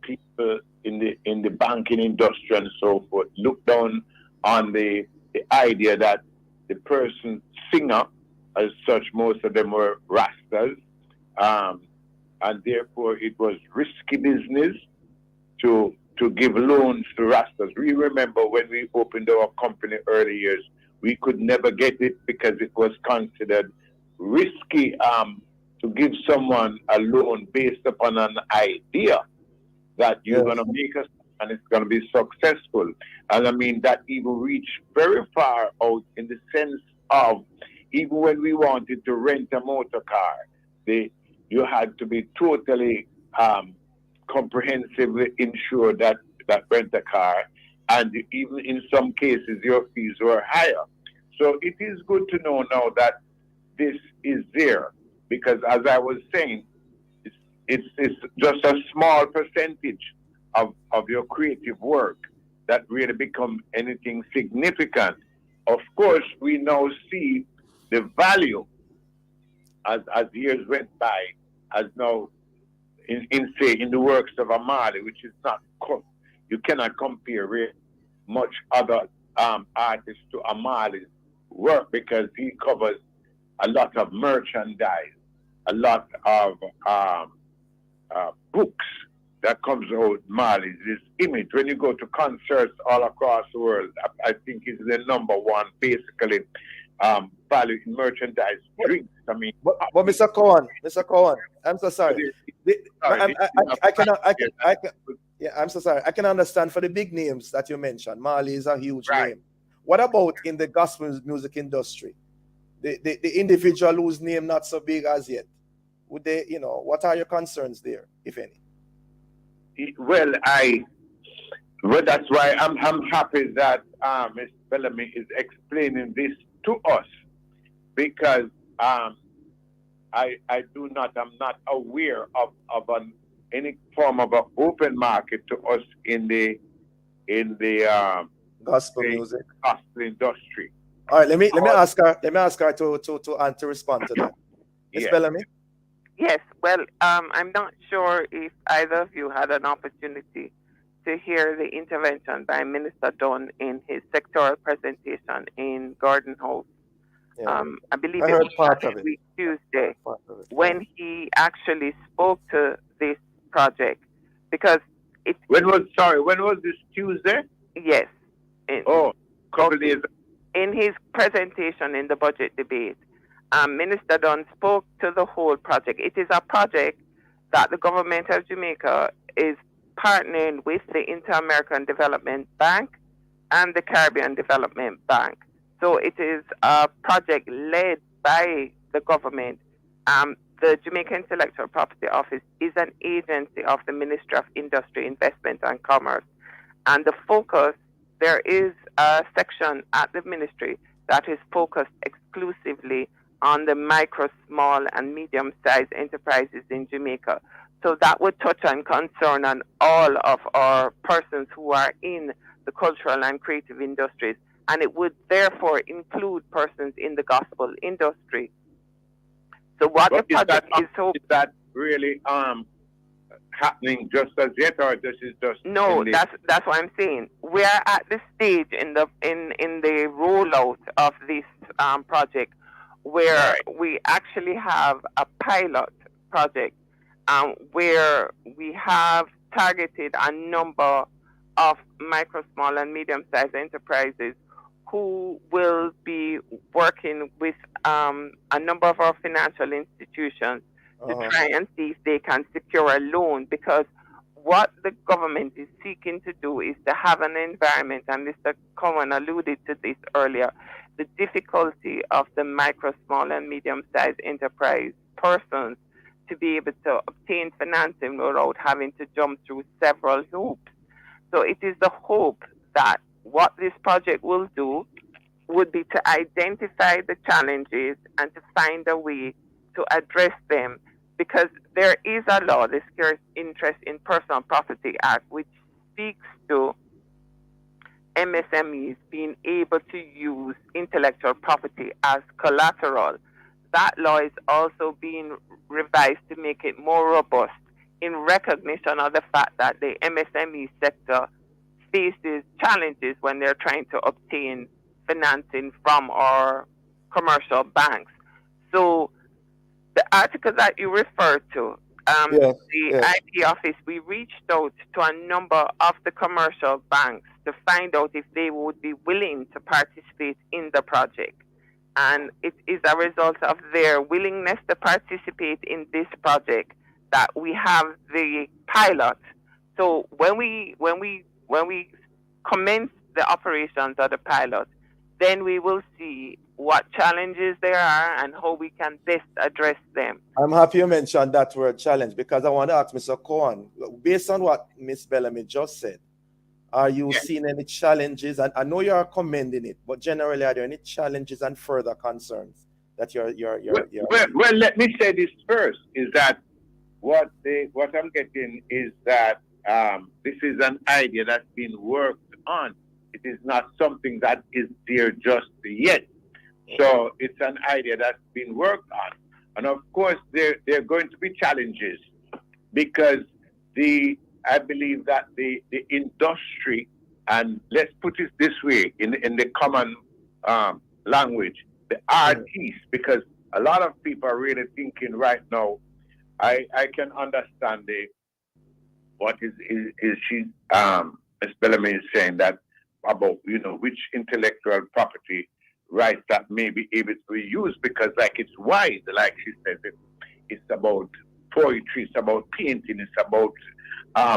people in the banking industry and so forth looked down on the idea that the person singer, as such, most of them were rastas, and therefore it was risky business to give loans to rastas. We remember when we opened our company early years, we could never get it because it was considered risky to give someone a loan based upon an idea that you're going to make us and it's going to be successful. And I mean, that even reached very far out in the sense of even when we wanted to rent a motor car, you had to be totally comprehensively insured that rent a car, and even in some cases your fees were higher. So it is good to know now that this is there, because as I was saying, it's just a small percentage of your creative work that really become anything significant. Of course, we now see the value as years went by, as now in the works of Amali, which is not, you cannot compare really much other artists to Amali's work, because he covers a lot of merchandise, a lot of books that comes out. Marley's, this image, when you go to concerts all across the world, I think is the number one, basically, value in merchandise, drinks. I mean, but Mr. Cohen, I'm so sorry. I'm so sorry. I can understand for the big names that you mentioned. Marley is a huge name. What about in the gospel music industry? The individual whose name not so big as yet. Would they, what are your concerns there, if any? Well, that's why I'm happy that Ms. Bellamy is explaining this to us, because I'm not aware of any form of an open market to us in the gospel music, gospel industry. All right, let me ask her to respond to that. Ms. Bellamy. Yes, well, I'm not sure if either of you had an opportunity to hear the intervention by Minister Dunn in his sectoral presentation in Garden House. I believe it was last week, Tuesday, when he actually spoke to this project, because When was this, Tuesday? Yes. Couple days. In his presentation in the budget debate, Minister Dunn spoke to the whole project. It is a project that the government of Jamaica is partnering with the Inter-American Development Bank and the Caribbean Development Bank. So it is a project led by the government. The Jamaica Intellectual Property Office is an agency of the Ministry of Industry, Investment and Commerce. And the focus, there is a section at the ministry that is focused exclusively on the micro, small, and medium-sized enterprises in Jamaica. So that would touch on concern on all of our persons who are in the cultural and creative industries, and it would therefore include persons in the gospel industry. So what the project is that really happening just as yet, or this is just that's what I'm saying. We are at the stage in the rollout of this project where we actually have a pilot project, where we have targeted a number of micro, small, and medium-sized enterprises who will be working with a number of our financial institutions to try and see if they can secure a loan, because what the government is seeking to do is to have an environment, and Mr. Cohen alluded to this earlier, the difficulty of the micro, small, and medium-sized enterprise persons to be able to obtain financing without having to jump through several hoops. So it is the hope that what this project will do would be to identify the challenges and to find a way to address them, because there is a law, the Secure Interest in Personal Property Act, which speaks to MSMEs being able to use intellectual property as collateral. That law is also being revised to make it more robust in recognition of the fact that the MSME sector faces challenges when they're trying to obtain financing from our commercial banks. So the article that you referred to, the IP office, we reached out to a number of the commercial banks to find out if they would be willing to participate in the project. And it is a result of their willingness to participate in this project that we have the pilot. So when we commence the operations of the pilot, then we will see what challenges there are and how we can best address them. I'm happy you mentioned that word challenge, because I want to ask Mr. Cohen, based on what Ms. Bellamy just said, are you seeing any challenges? And I know you're commending it, but generally, are there any challenges and further concerns that you're Well, let me say this first, is that what I'm getting is that this is an idea that's been worked on. It is not something that is there just yet. So it's an idea that's been worked on. And of course, there are going to be challenges, because I believe that the industry, and let's put it this way in the common language, the artists, because a lot of people are really thinking right now, I can understand what is she Ms. Bellamy is saying that about which intellectual property rights that may be able to be used, because like it's wide, like she said, it's about poetry, it's about painting, it's about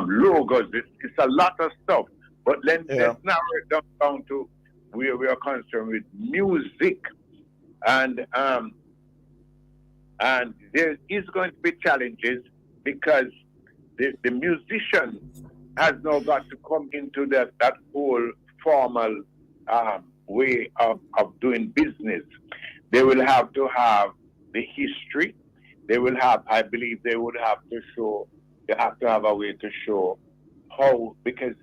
logos, it's a lot of stuff. But let's narrow it down to where we are concerned with music, and there is going to be challenges, because the musician has now got to come into that whole formal way of doing business. They will have to have the history. They will have, I believe they would have to show, they have to have a way to show how, because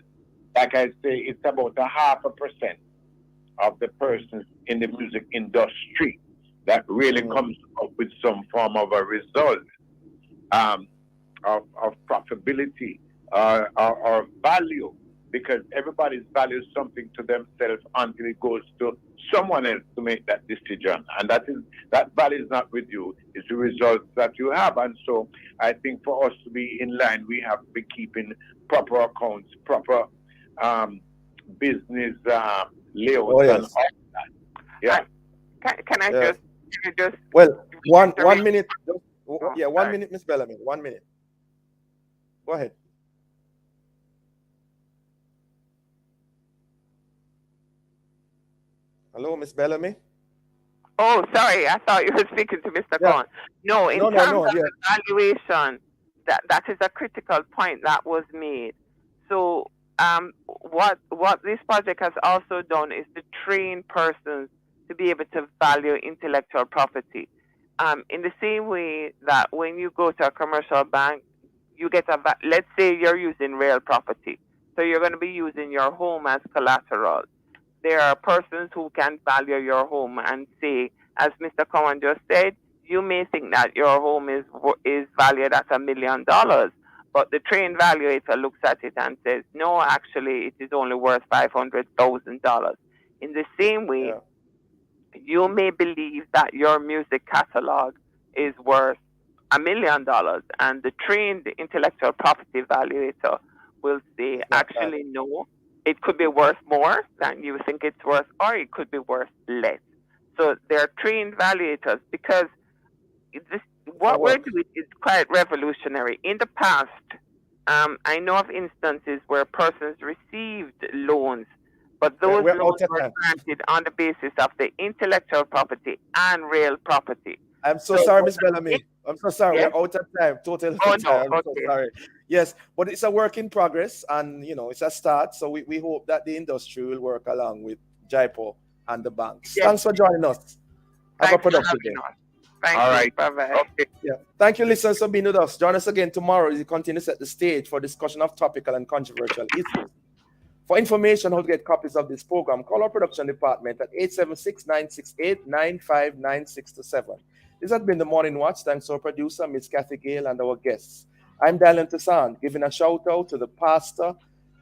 like I say, it's about 0.5% of the persons in the music industry that really comes up with some form of a result of profitability or value, because everybody's values something to themselves until it goes to someone else to make that decision, and that value is not with you, it's the results that you have. And so I think for us to be in line, we have to be keeping proper accounts, proper business layouts and all that. Yeah. Can I just well, one minute. Yeah, 1 minute, Miss Bellamy. 1 minute. Go ahead. Hello, Miss Bellamy. Oh, sorry. I thought you were speaking to Mr. Cohen. No, in terms of evaluation, that is a critical point that was made. So what this project has also done is to train persons to be able to value intellectual property. In the same way that when you go to a commercial bank, you get let's say you're using real property. So you're going to be using your home as collateral. There are persons who can value your home and say, as Mr. Cohen just said, you may think that your home is valued at $1 million, but the trained valuator looks at it and says, no, actually, it is only worth $500,000. In the same way, you may believe that your music catalog is worth $1 million, and the trained intellectual property evaluator will say, actually, no, it could be worth more than you think it's worth, or it could be worth less. So there are trained evaluators, because what we're doing is quite revolutionary. In the past, I know of instances where persons received loans, but those loans were granted on the basis of the intellectual property and real property. I'm so sorry, Ms. Bellamy. I'm so sorry. Yes? We're out of time. Totally Oh, out of time. no. I'm so sorry. Yes, but it's a work in progress, and it's a start. So we hope that the industry will work along with JIPO and the banks. Yes. Thanks for joining us. Have a productive day. Thank you. Bye-bye. Okay. Yeah. Thank you, listeners, for being with us. Join us again tomorrow as we continue to set the stage for discussion of topical and controversial issues. For information on how to get copies of this program, call our production department at 876-968-959-627. This has been the Morning Watch. Thanks to our producer, Ms. Kathy Gale, and our guests. I'm Dylan Toussaint, giving a shout out to the pastor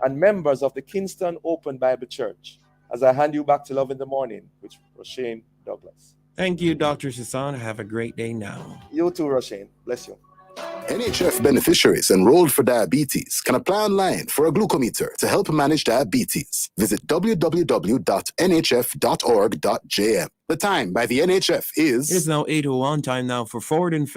and members of the Kingston Open Bible Church as I hand you back to Love in the Morning with Roshane Douglas. Thank you, Dr. Toussaint. Have a great day now. You too, Roshane. Bless you. NHF beneficiaries enrolled for diabetes can apply online for a glucometer to help manage diabetes. Visit www.nhf.org.jm. The time by the NHF is... It is now 8:01, time now for Forward and